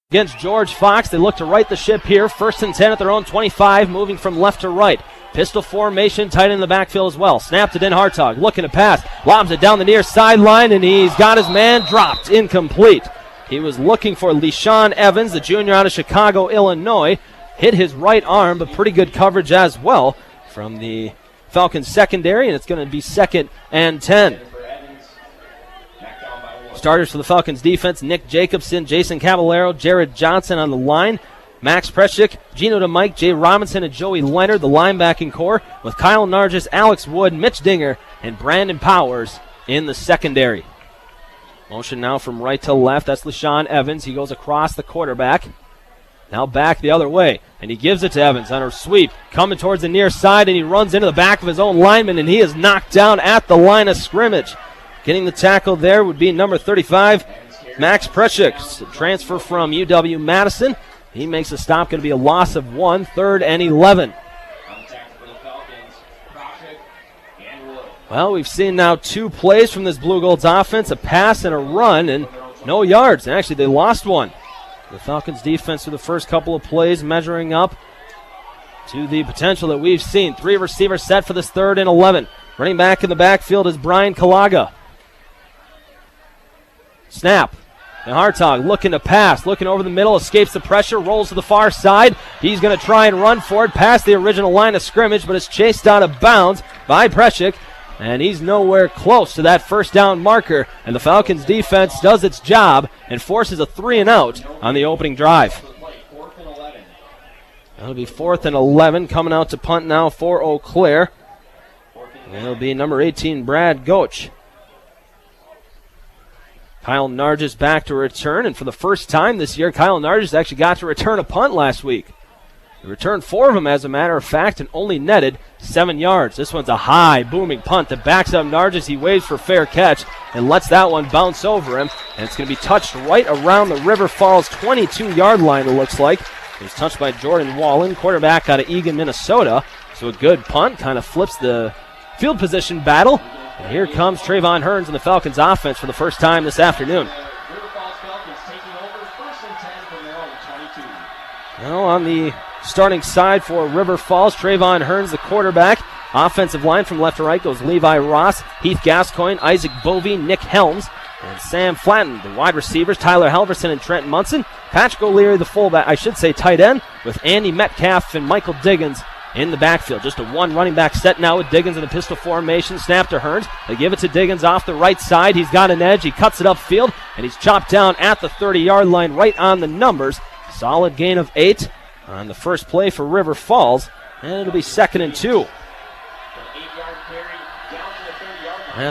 against George Fox. They look to right the ship here. 1st and 10 at their own 25, moving from left to right. Pistol formation, tight in the backfield as well. Snapped it in, Hartog looking to pass. Lobs it down the near sideline, and he's got his man dropped. Incomplete. He was looking for LeSean Evans, the junior out of Chicago, Illinois. Hit his right arm, but pretty good coverage as well from the Falcons secondary, and it's going to be 2nd and 10. Starters for the Falcons defense: Nick Jacobson, Jason Caballero, Jared Johnson on the line. Max Preshik, Gino DeMike, Jay Robinson, and Joey Leonard, the linebacking core, with Kyle Nargis, Alex Wood, Mitch Dinger, and Brandon Powers in the secondary. Motion now from right to left. That's LeSean Evans. He goes across the quarterback. Now back the other way, and he gives it to Evans on a sweep, coming towards the near side, and he runs into the back of his own lineman, and he is knocked down at the line of scrimmage. Getting the tackle there would be number 35, Max Preshik, transfer from UW-Madison. He makes a stop, going to be a loss of 1, 3rd and 11. Well, we've seen now 2 plays from this Blue Gold's offense, a pass and a run, and no yards. And actually, they lost one. The Falcons defense through the first couple of plays measuring up to the potential that we've seen. 3 receivers set for this 3rd and 11. Running back in the backfield is Brian Kalaga. Snap. And Hartog looking to pass, looking over the middle, escapes the pressure, rolls to the far side. He's going to try and run for it past the original line of scrimmage, but it's chased out of bounds by Preshik, and he's nowhere close to that 1st down marker. And the Falcons defense does its job and forces a 3-and-out on the opening drive. That'll be 4th and 11, coming out to punt now for Eau Claire. And it'll be number 18, Brad Goach. Kyle Nargis back to return, and for the first time this year, Kyle Nargis actually got to return a punt last week. He returned 4 of them, as a matter of fact, and only netted 7 yards. This one's a high, booming punt that backs up Nargis. He waves for fair catch and lets that one bounce over him, and it's going to be touched right around the River Falls 22-yard line, it looks like. It was touched by Jordan Wallen, quarterback out of Eagan, Minnesota. So a good punt, kind of flips the field position battle. And here comes Trayvon Hearns in the Falcons offense for the first time this afternoon. Now on the starting side for River Falls, Trayvon Hearns, the quarterback. Offensive line from left to right goes Levi Ross, Heath Gascoigne, Isaac Bovey, Nick Helms, and Sam Flatton. The wide receivers, Tyler Halverson and Trent Munson. Patrick O'Leary, the fullback, tight end, with Andy Metcalf and Michael Diggins in the backfield. Just a 1 running back set now with Diggins in the pistol formation. Snap to Hearns. They give it to Diggins off the right side. He's got an edge. He cuts it upfield, and he's chopped down at the 30-yard line right on the numbers. Solid gain of 8 on the first play for River Falls, and it'll be 2nd and 2.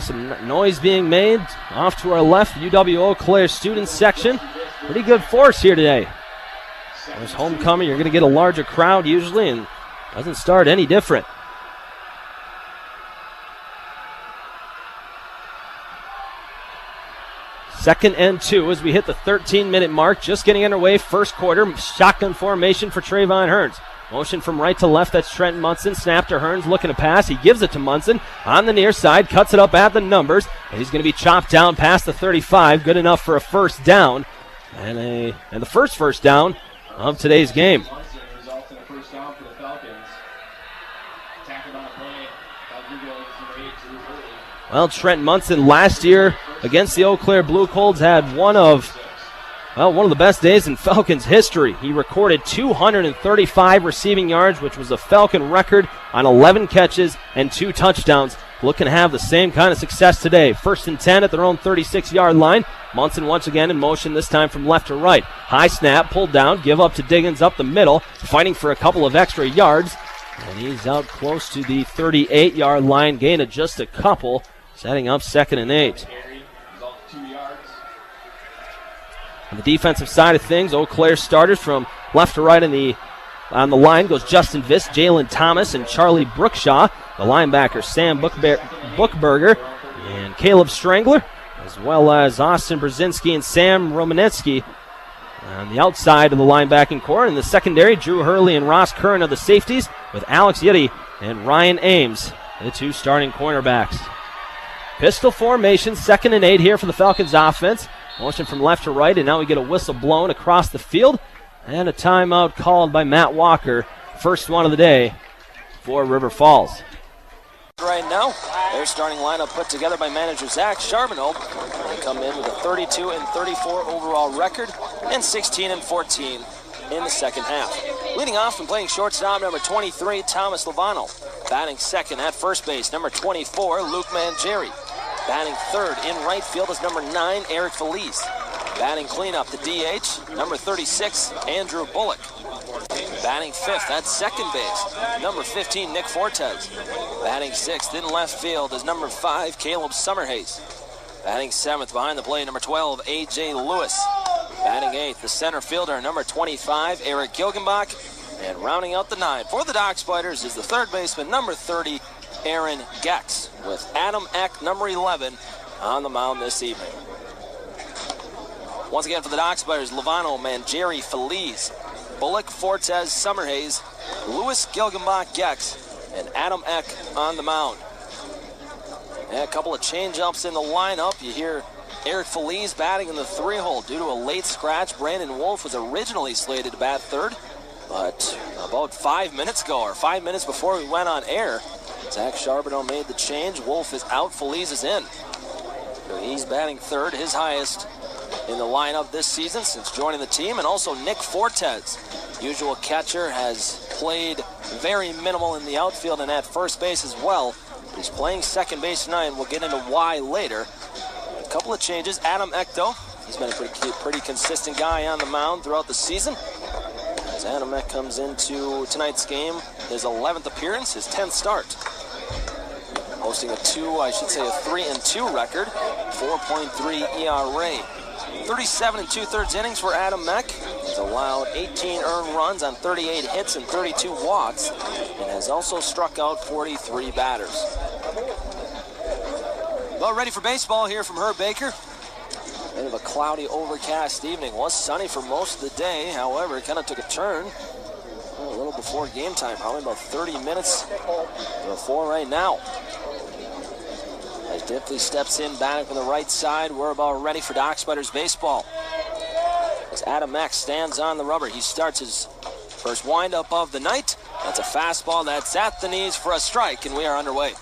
Some noise being made off to our left, UW Eau Claire student section. Pretty good force here today. There's homecoming. You're going to get a larger crowd usually, and doesn't start any different. Second and 2 as we hit the 13-minute mark. Just getting underway, first quarter. Shotgun formation for Trayvon Hearns. Motion from right to left, that's Trent Munson. Snap to Hearns, looking to pass. He gives it to Munson on the near side, cuts it up at the numbers, and he's going to be chopped down past the 35. Good enough for a first down, and the first down of today's game. Well, Trent Munson last year against the Eau Claire Blue Colds had one of the best days in Falcons history. He recorded 235 receiving yards, which was a Falcon record, on 11 catches and 2 touchdowns. Looking to have the same kind of success today. 1st and 10 at their own 36-yard line. Munson once again in motion, this time from left to right. High snap, pulled down, give up to Diggins up the middle, fighting for a couple of extra yards. And he's out close to the 38-yard line, gain of just a couple, setting up 2nd and 8. On the defensive side of things, Eau Claire starters from left to right on the line goes Justin Viss, Jalen Thomas, and Charlie Brookshaw. The linebackers, Sam Bookberger and Caleb Strangler, as well as Austin Brzezinski and Sam Romanetsky on the outside of the linebacking core. In the secondary, Drew Hurley and Ross Curran are the safeties, with Alex Yiddy and Ryan Ames, the 2 starting cornerbacks. Pistol formation, 2nd and 8 here for the Falcons offense. Motion from left to right, and now we get a whistle blown across the field. And a timeout called by Matt Walker. First one of the day for River Falls. Right now, their starting lineup put together by manager Zach Charbonneau. They come in with a 32-34 overall record and 16-14 in the second half. Leading off and playing shortstop, number 23, Thomas Lovano. Batting second at first base, number 24, Luke Mangieri. Batting third in right field is number 9, Eric Feliz. Batting cleanup, the DH, number 36, Andrew Bullock. Batting fifth at second base, number 15, Nick Fortes. Batting sixth in left field is number 5, Caleb Summerhays. Batting seventh behind the plate, number 12, A.J. Lewis. Batting eighth, the center fielder, number 25, Eric Gilgenbach. And rounding out the 9 for the Dock Spiders is the third baseman, number 30, Aaron Gex, with Adam Eck, number 11, on the mound this evening. Once again for the Dock Spiders, Lovano, Mangieri, Feliz, Bullock, Fortes, Summerhays, Lewis, Gilgenbach, Gex, and Adam Eck on the mound. And a couple of change-ups in the lineup. You hear Eric Feliz batting in the 3-hole due to a late scratch. Brandon Wolf was originally slated to bat third, but about 5 minutes ago, or 5 minutes before we went on air, Zach Charbonneau made the change. Wolf is out, Feliz is in. So he's batting third, his highest in the lineup this season since joining the team. And also Nick Fortes, usual catcher, has played very minimal in the outfield and at first base as well. He's playing second base tonight, and we'll get into why later. A couple of changes. Adam Eck, though, he's been a pretty consistent guy on the mound throughout the season. As Adam Eck comes into tonight's game, his 11th appearance, his 10th start. Posting a 3-2 record, 4.3 ERA. 37 2/3 innings for Adam Eck. He's allowed 18 earned runs on 38 hits and 32 walks, and has also struck out 43 batters. Well, ready for baseball here from Herb Baker. Bit of a cloudy, overcast evening. Was sunny for most of the day. However, it kind of took a turn a little before game time, probably about 30 minutes before right now. As Dipley steps in, batting from the right side, we're about ready for Dock Spiders baseball. As Adam Eck stands on the rubber, he starts his first windup of the night. That's a fastball that's at the knees for a strike, and we are underway.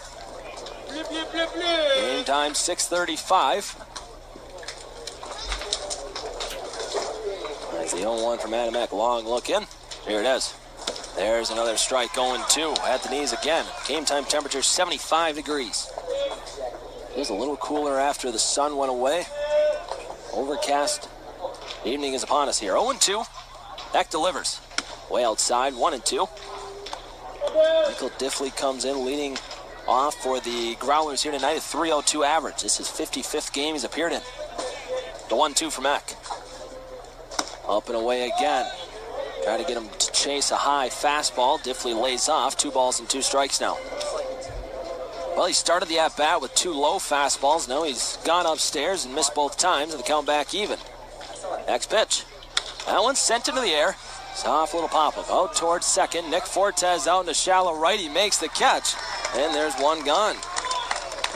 Game time 6:35. That's the 0-1 from Adam Eck. Long look in. Here it is. There's another strike going two at the knees again. Game time temperature 75 degrees. It is a little cooler after the sun went away. Overcast evening is upon us here. 0-2. Eck delivers. Way outside, 1-2. Michael Diffley comes in leading off for the Growlers here tonight at 3.02 average. This is 55th game he's appeared in. The 1-2 from Eck. Up and away again. Try to get him to chase a high fastball. Diffley lays off. 2 balls and 2 strikes now. Well, he started the at-bat with 2 low fastballs. Now he's gone upstairs and missed both times, and the count back even. Next pitch. That one's sent into the air. Soft little pop-up out towards second. Nick Fortes out into shallow right. He makes the catch, and there's one gone.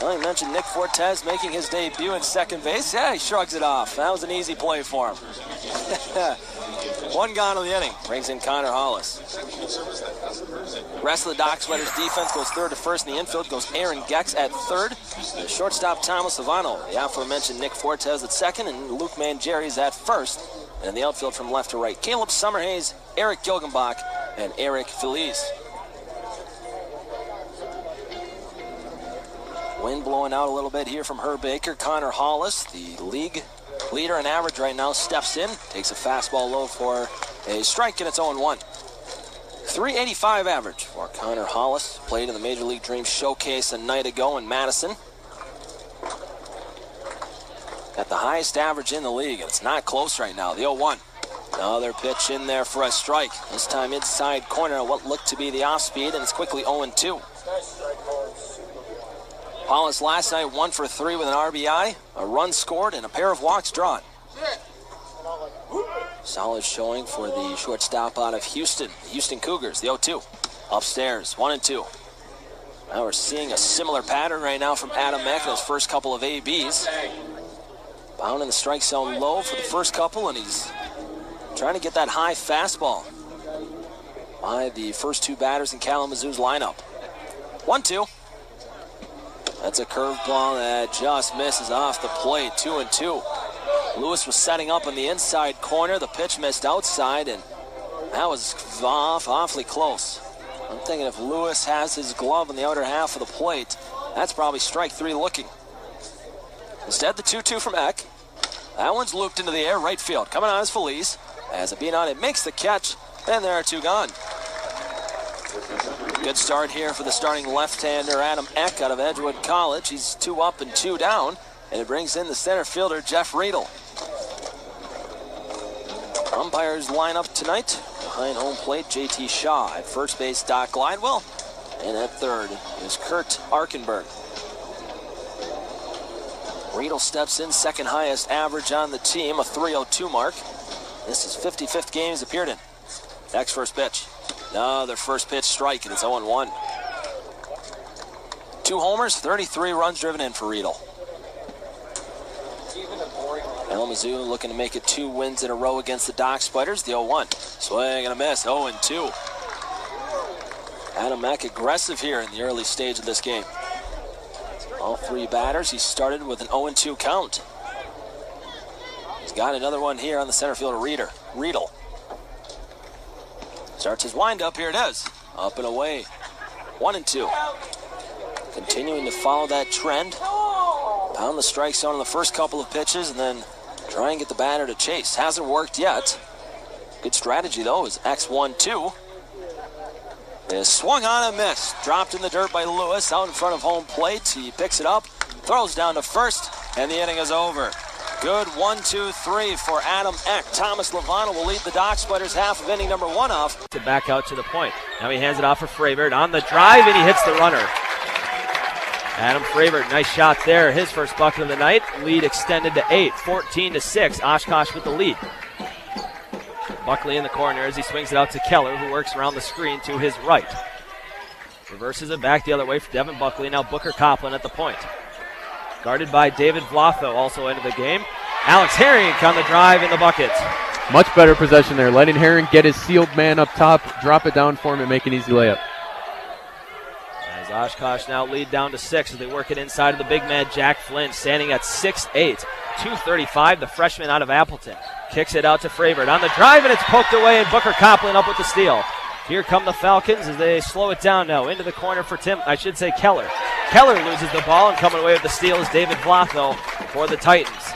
Well, you mentioned Nick Fortes making his debut in second base. Yeah, he shrugs it off. That was an easy play for him. One gone in the inning. Brings in Connor Hollis. Rest of the Dock Spiders defense goes third to first. In the infield goes Aaron Gex at third. The shortstop Thomas Lovano. The aforementioned Nick Fortes at second, and Luke Mangieri's at first. And in the outfield from left to right, Caleb Summerhays, Eric Gilgenbach, and Eric Feliz. Wind blowing out a little bit here from Herb Baker. Connor Hollis, the league leader in average right now, steps in, takes a fastball low for a strike, and it's 0-1. 385 average for Connor Hollis. Played in the Major League Dream Showcase a night ago in Madison. Got the highest average in the league, and it's not close right now. The 0-1. Another pitch in there for a strike. This time inside corner, what looked to be the off-speed, and it's quickly 0-2. Hollis last night 1 for 3 with an RBI, a run scored, and a pair of walks drawn. Solid showing for the shortstop out of Houston, the Houston Cougars, the 0-2. Upstairs, 1-2. Now we're seeing a similar pattern right now from Adam Eck in his first couple of ABs. Pounding the strike zone low for the first couple, and he's trying to get that high fastball by the first two batters in Kalamazoo's lineup. 1-2. That's a curveball that just misses off the plate. 2-2. Lewis was setting up on the inside corner. The pitch missed outside, and that was awfully close. I'm thinking if Lewis has his glove in the outer half of the plate, that's probably strike three looking. Instead, the 2-2 from Eck. That one's looped into the air, right field. Coming on is Feliz. As a beat on it makes the catch, and there are two gone. Good start here for the starting left-hander Adam Eck out of Edgewood College. He's 2 up and 2 down, and it brings in the center fielder Jeff Riedel. Umpires line up tonight. Behind home plate, JT Shaw. At first base, Doc Glidewell. And at third is Kurt Arkenberg. Riedel steps in, second highest average on the team, a 302 mark. This is 55th game he's appeared in. Next first pitch. Another first pitch strike, and it's 0-1. 2 homers, 33 runs driven in for Riedel. Kalamazoo looking to make it 2 wins in a row against the Dock Spiders. The 0-1. Swing and a miss, 0-2. Adam Eck aggressive here in the early stage of this game. All 3 batters, he started with an 0-2 count. He's got another one here on the center fielder, Riedel. Starts his windup, here it is. Up and away. 1-2. Continuing to follow that trend. Pound the strike zone on the first couple of pitches and then try and get the batter to chase. Hasn't worked yet. Good strategy, though, is X1-2. Is swung on and missed. Dropped in the dirt by Lewis out in front of home plate. He picks it up, throws down to first, and the inning is over. Good 1-2-3 for Adam Eck. Thomas Lovano will lead the Dock Spiders half of inning number 1 off. To back out to the point. Now he hands it off for Fravert on the drive, and he hits the runner. Adam Fravert, nice shot there. His first bucket of the night. Lead extended to 8, 14-6. Oshkosh with the lead. Buckley in the corner as he swings it out to Keller, who works around the screen to his right. Reverses it back the other way for Devin Buckley. Now Booker Copeland at the point. Guarded by David Vlotho, also into the game. Alex Herring on the drive in the bucket. Much better possession there. Letting Herring get his sealed man up top, drop it down for him, and make an easy layup. As Oshkosh now lead down to 6 as they work it inside of the big man Jack Flynn, standing at 6'8", 235, the freshman out of Appleton. Kicks it out to Fravert on the drive, and it's poked away, and Booker Copeland up with the steal. Here come the Falcons as they slow it down now. Into the corner for Keller. Keller loses the ball, and coming away with the steal is David Vlotho for the Titans.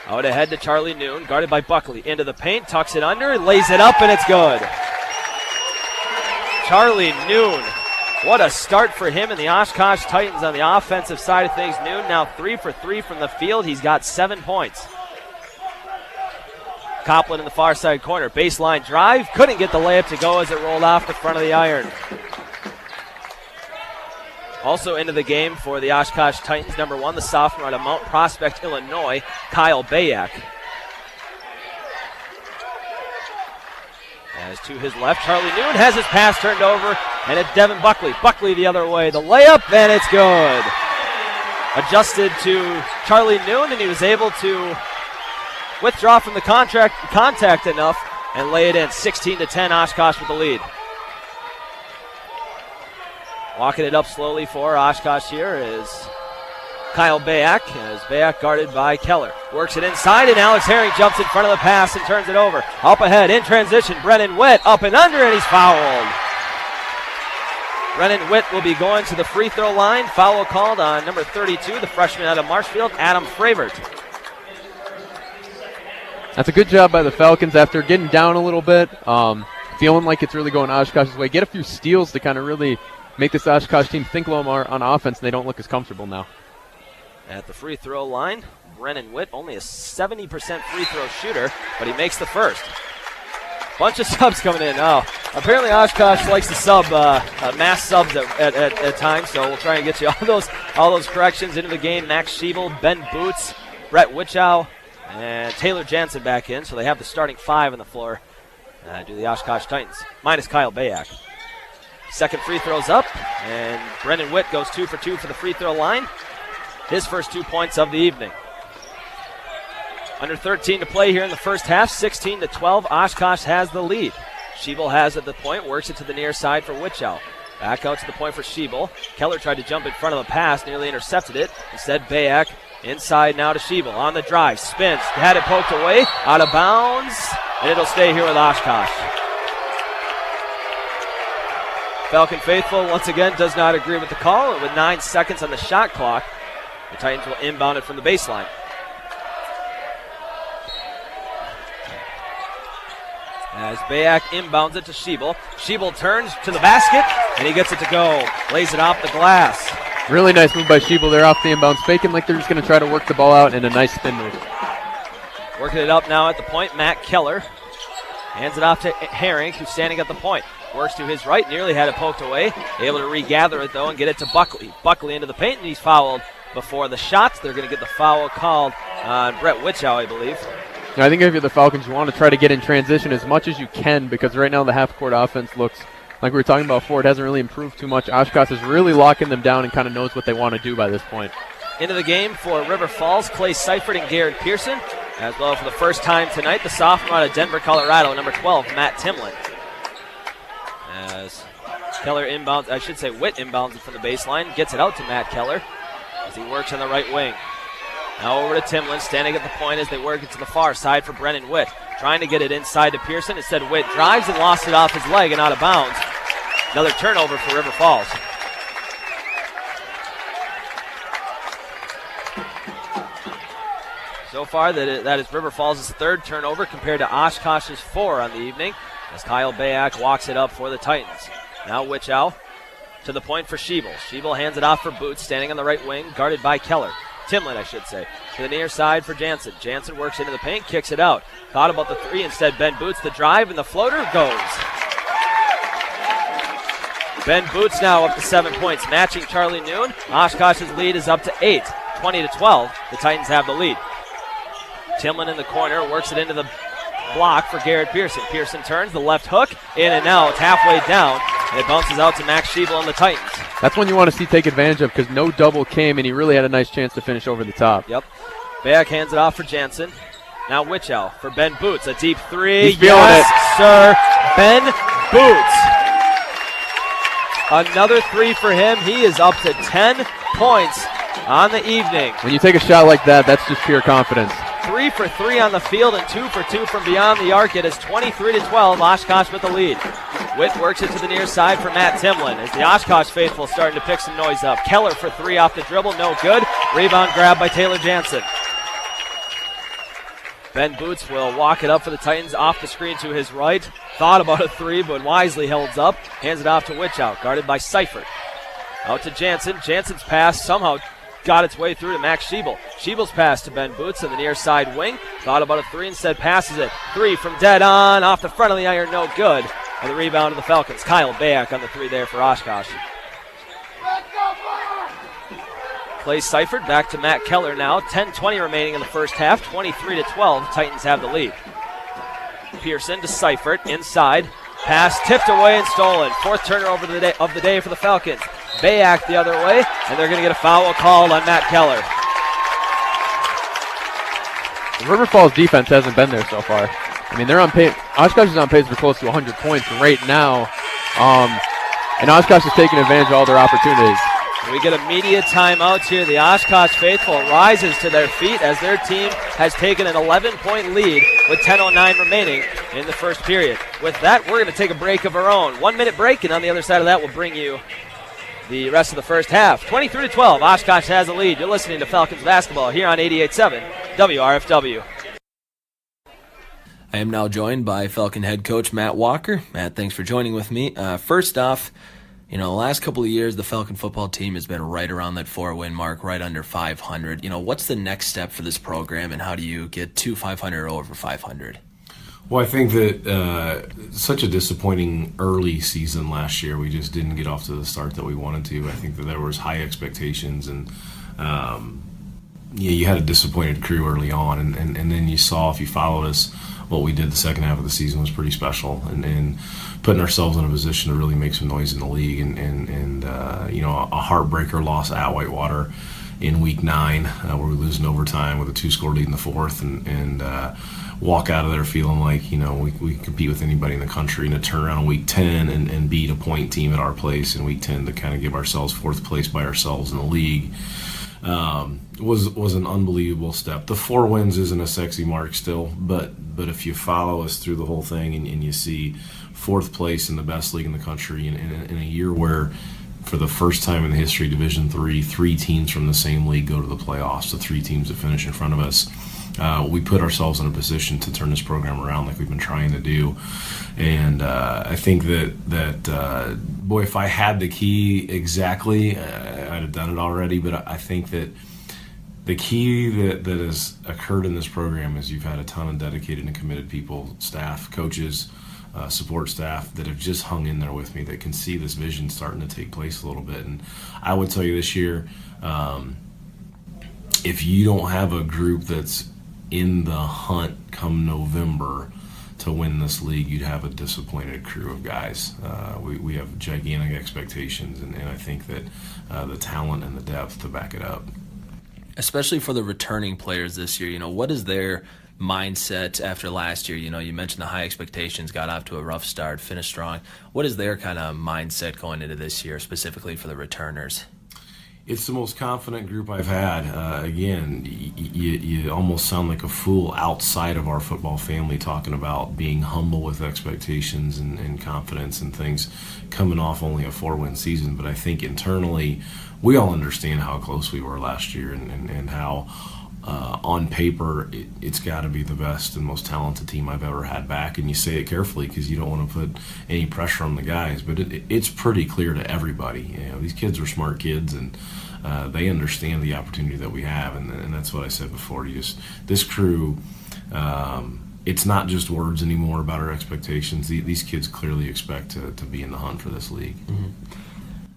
Out ahead to Charlie Noon, guarded by Buckley. Into the paint, tucks it under, lays it up, and it's good. Charlie Noon. What a start for him and the Oshkosh Titans on the offensive side of things. Noon now 3 for 3 from the field. He's got 7 points. Copeland in the far side corner. Baseline drive. Couldn't get the layup to go as it rolled off the front of the iron. Also into the game for the Oshkosh Titans, number 1, the sophomore out of Mount Prospect, Illinois, Kyle Bayak. As to his left, Charlie Noon has his pass turned over, and it's Devin Buckley. Buckley the other way. The layup, and it's good. Adjusted to Charlie Noon, and he was able to withdraw from the contact enough and lay it in. 16-10, Oshkosh with the lead. Walking it up slowly for Oshkosh here is Kyle Bayak, as Bayak guarded by Keller. Works it inside, and Alex Herring jumps in front of the pass and turns it over. Up ahead, in transition, Brennan Witt up and under, and he's fouled. Brennan Witt will be going to the free throw line. Foul called on number 32, the freshman out of Marshfield, Adam Fravert. That's a good job by the Falcons after getting down a little bit, feeling like it's really going Oshkosh's way. Get a few steals to kind of really make this Oshkosh team think a little more on offense, and they don't look as comfortable now. At the free throw line, Brennan Witt, only a 70% free throw shooter, but he makes the first. Bunch of subs coming in. Oh, apparently Oshkosh likes to sub, mass subs at times, so we'll try and get you all those corrections into the game. Max Schiebel, Ben Boots, Brett Wichow, and Taylor Jansen back in, so they have the starting 5 on the floor. Do the Oshkosh Titans, minus Kyle Bayak. Second free throw's up, and Brennan Witt goes 2 for 2 for the free throw line. His first 2 points of the evening. Under 13 to play here in the first half, 16-12. Oshkosh has the lead. Schiebel has at the point, works it to the near side for Wichow. Back out to the point for Schiebel. Keller tried to jump in front of the pass, nearly intercepted it. Instead, Bayak inside now to Schiebel on the drive, spins, had it poked away, out of bounds, and it'll stay here with Oshkosh. Falcon faithful once again does not agree with the call, and with 9 seconds on the shot clock, the Titans will inbound it from the baseline. As Bayak inbounds it to Schiebel. Schiebel turns to the basket, and he gets it to go. Lays it off the glass. Really nice move by Schiebel there off the inbounds, faking like they're just going to try to work the ball out, and a nice spin move. Working it up now at the point, Matt Keller. Hands it off to Herring, who's standing at the point. Works to his right, nearly had it poked away. Able to regather it, though, and get it to Buckley. Buckley into the paint, and he's fouled before the shots. They're going to get the foul called on Brett Wichow, I believe. I think if you're the Falcons, you want to try to get in transition as much as you can, because right now the half-court offense looks, like we were talking about before, it hasn't really improved too much. Oshkosh is really locking them down and kind of knows what they want to do by this point. Into the game for River Falls, Clay Seifert and Garrett Pearson. As well, for the first time tonight, the sophomore out of Denver, Colorado, number 12, Matt Timlin. As Keller inbounds, I should say Witt inbounds it from the baseline, gets it out to Matt Keller as he works on the right wing. Now over to Timlin, standing at the point as they work it to the far side for Brennan Witt. Trying to get it inside to Pearson. Instead, Witt drives and lost it off his leg and out of bounds. Another turnover for River Falls. So far, that is River Falls' third turnover compared to Oshkosh's 4 on the evening, as Kyle Bayak walks it up for the Titans. Now Wichow to the point for Schiebel. Schiebel hands it off for Boots, standing on the right wing, guarded by Keller. Timlin, I should say, to the near side for Jansen. Jansen works into the paint, kicks it out. Thought about the 3, instead Ben Boots, the drive, and the floater goes. Ben Boots now up to 7 points, matching Charlie Noon. Oshkosh's lead is up to 8, 20-12. The Titans have the lead. Timlin in the corner, works it into the block for Garrett Pearson. Pearson turns, the left hook, in and out, halfway down, and it bounces out to Max Schiebel and the Titans. That's one you want to see take advantage of, because no double came, and he really had a nice chance to finish over the top. Yep. Bayak hands it off for Jansen. Now Wichow for Ben Boots. A deep 3. He's feeling it. Sir. Ben Boots. Another 3 for him. He is up to 10 points on the evening. When you take a shot like that, that's just pure confidence. 3 for 3 on the field and 2 for 2 from beyond the arc. It is 23-12. Oshkosh with the lead. Witt works it to the near side for Matt Timlin as the Oshkosh faithful starting to pick some noise up. Keller for 3 off the dribble, no good. Rebound grab by Taylor Jansen. Ben Boots will walk it up for the Titans off the screen to his right. Thought about a 3, but wisely holds up. Hands it off to Wichow, guarded by Seifert. Out to Jansen. Jansen's pass somehow got its way through to Max Schiebel. Schiebel's pass to Ben Boots on the near side wing. Thought about a 3, instead passes it. 3 from dead on, off the front of the iron, no good. And the rebound of the Falcons. Kyle Bayak on the 3 there for Oshkosh. Plays Seifert back to Matt Keller now. 10-20 remaining in the first half. 23-12. Titans have the lead. Pearson to Seifert inside. Pass tipped away and stolen. 4th turnover of the day for the Falcons. Bayak the other way, and they're going to get a foul called on Matt Keller. The River Falls defense hasn't been there so far. I mean, they're on pace. Oshkosh is on pace for close to 100 points right now, and Oshkosh is taking advantage of all their opportunities. We get a media timeout here. The Oshkosh faithful rises to their feet as their team has taken an 11-point lead with 10:09 remaining in the first period. With that, we're going to take a break of our own. 1-minute break, and on the other side of that, we'll bring you the rest of the first half. 23-12, Oshkosh has the lead. You're listening to Falcons basketball here on 88.7 WRFW. I am now joined by Falcon head coach Matt Walker. Matt, thanks for joining with me. First off, the last couple of years, the Falcon football team has been right around that 4-win mark, right under 500. What's the next step for this program, and how do you get to 500 or over 500? Well, I think that such a disappointing early season last year. We just didn't get off to the start that we wanted to. I think that there was high expectations, and you had a disappointed crew early on, and then you saw, if you followed us, what we did the second half of the season was pretty special, and putting ourselves in a position to really make some noise in the league, and a heartbreaker loss at Whitewater, in week 9, where we lose in overtime with a 2-score lead in the fourth, and walk out of there feeling like, we compete with anybody in the country, and to turn around in week 10 and beat a point team at our place in week 10 to kind of give ourselves 4th place by ourselves in the league was an unbelievable step. The 4 wins isn't a sexy mark still, but if you follow us through the whole thing and you see 4th place in the best league in the country in a year where, for the first time in the history of Division III, 3 teams from the same league go to the playoffs, the 3 teams that finish in front of us. We put ourselves in a position to turn this program around like we've been trying to do. And I think that boy, if I had the key exactly, I'd have done it already. But I think that the key that has occurred in this program is you've had a ton of dedicated and committed people, staff, coaches, support staff that have just hung in there with me, that can see this vision starting to take place a little bit. And I would tell you this year, if you don't have a group that's in the hunt come November to win this league, you'd have a disappointed crew of guys. We have gigantic expectations, and I think that the talent and the depth to back it up. Especially for the returning players this year, what is their mindset after last year? You mentioned the high expectations, got off to a rough start, finished strong. What is their kind of mindset going into this year, specifically for the returners? It's the most confident group I've had. Again, you almost sound like a fool outside of our football family talking about being humble with expectations and confidence and things coming off only a 4-win season. But I think internally we all understand how close we were last year and how on paper it's got to be the best and most talented team I've ever had back. And you say it carefully because you don't want to put any pressure on the guys, but it's pretty clear to everybody. These kids are smart kids, and they understand the opportunity that we have, and that's what I said before. This crew, it's not just words anymore about our expectations. These kids clearly expect to be in the hunt for this league. Mm-hmm.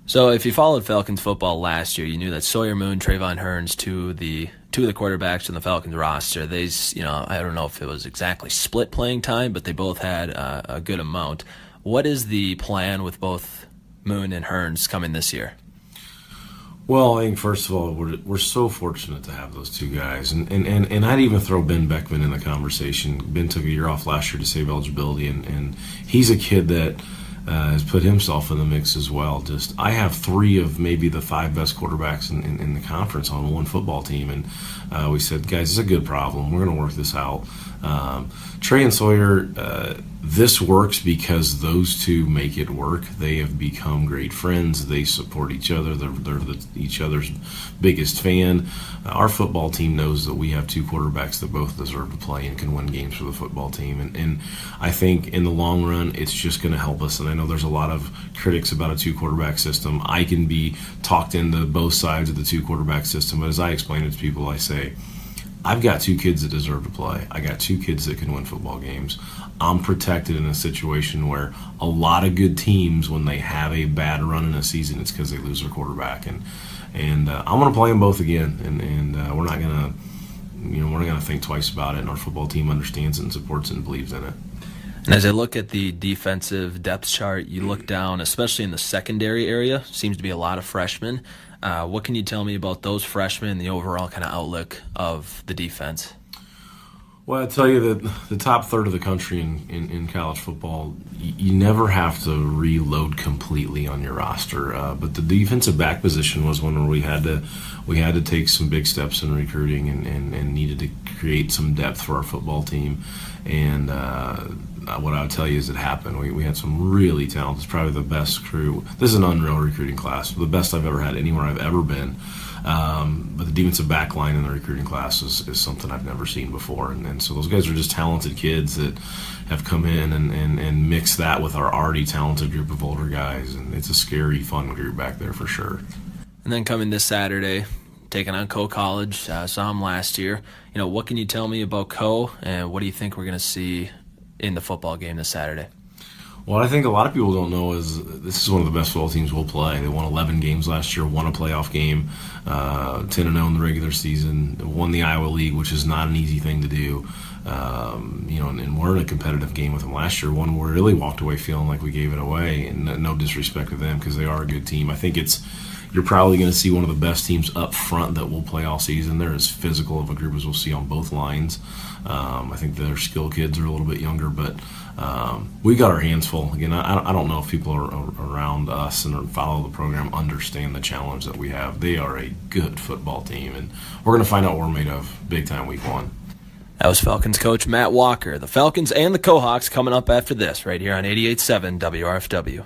So if you followed Falcons football last year, you knew that Sawyer Moon, Trayvon Hearns, two of the quarterbacks in the Falcons roster, I don't know if it was exactly split playing time, but they both had a good amount. What is the plan with both Moon and Hearns coming this year? Well, I think first of all, we're so fortunate to have those two guys, and I'd even throw Ben Beckman in the conversation. Ben took a year off last year to save eligibility, and he's a kid that has put himself in the mix as well. I have 3 of maybe the 5 best quarterbacks in the conference on one football team, and we said, guys, it's a good problem. We're going to work this out. Trey and Sawyer, this works because those two make it work. They have become great friends. They support each other. They're each other's biggest fan. Our football team knows that we have 2 quarterbacks that both deserve to play and can win games for the football team. And I think in the long run, it's just going to help us. And I know there's a lot of critics about a 2-quarterback system. I can be talked into both sides of the 2-quarterback system, but as I explain it to people, I say, I've got 2 kids that deserve to play. I got 2 kids that can win football games. I'm protected in a situation where a lot of good teams, when they have a bad run in a season, it's because they lose their quarterback. And I'm going to play them both again. And we're not going to think twice about it. And our football team understands it and supports it and believes in it. And as I look at the defensive depth chart, you look down, especially in the secondary area, seems to be a lot of freshmen. What can you tell me about those freshmen and the overall kind of outlook of the defense? Well, I tell you that the top third of the country in college football, you never have to reload completely on your roster. But the defensive back position was one where we had to take some big steps in recruiting and needed to create some depth for our football team. And what I would tell you is it happened. We had some really talented, it's probably the best crew. This is an unreal recruiting class, the best I've ever had anywhere I've ever been. But the defensive back line in the recruiting class is something I've never seen before. And so those guys are just talented kids that have come in and mixed that with our already talented group of older guys. And it's a scary, fun group back there for sure. And then coming this Saturday, taking on Coe College, saw him last year. What can you tell me about Coe, and what do you think we're going to see in the football game this Saturday? What I think a lot of people don't know is this is one of the best football teams we'll play. They won 11 games last year, won a playoff game, 10-0 in the regular season, won the Iowa League, which is not an easy thing to do. And we're in a competitive game with them last year, one where we really walked away feeling like we gave it away, and no disrespect to them because they are a good team. I think you're probably going to see one of the best teams up front that will play all season. They're as physical of a group as we'll see on both lines. I think their skill kids are a little bit younger, but we got our hands full. Again, I don't know if people are around us and follow the program understand the challenge that we have. They are a good football team, and we're going to find out what we're made of big time week 1. That was Falcons coach Matt Walker. The Falcons and the Cohawks coming up after this right here on 88.7 WRFW.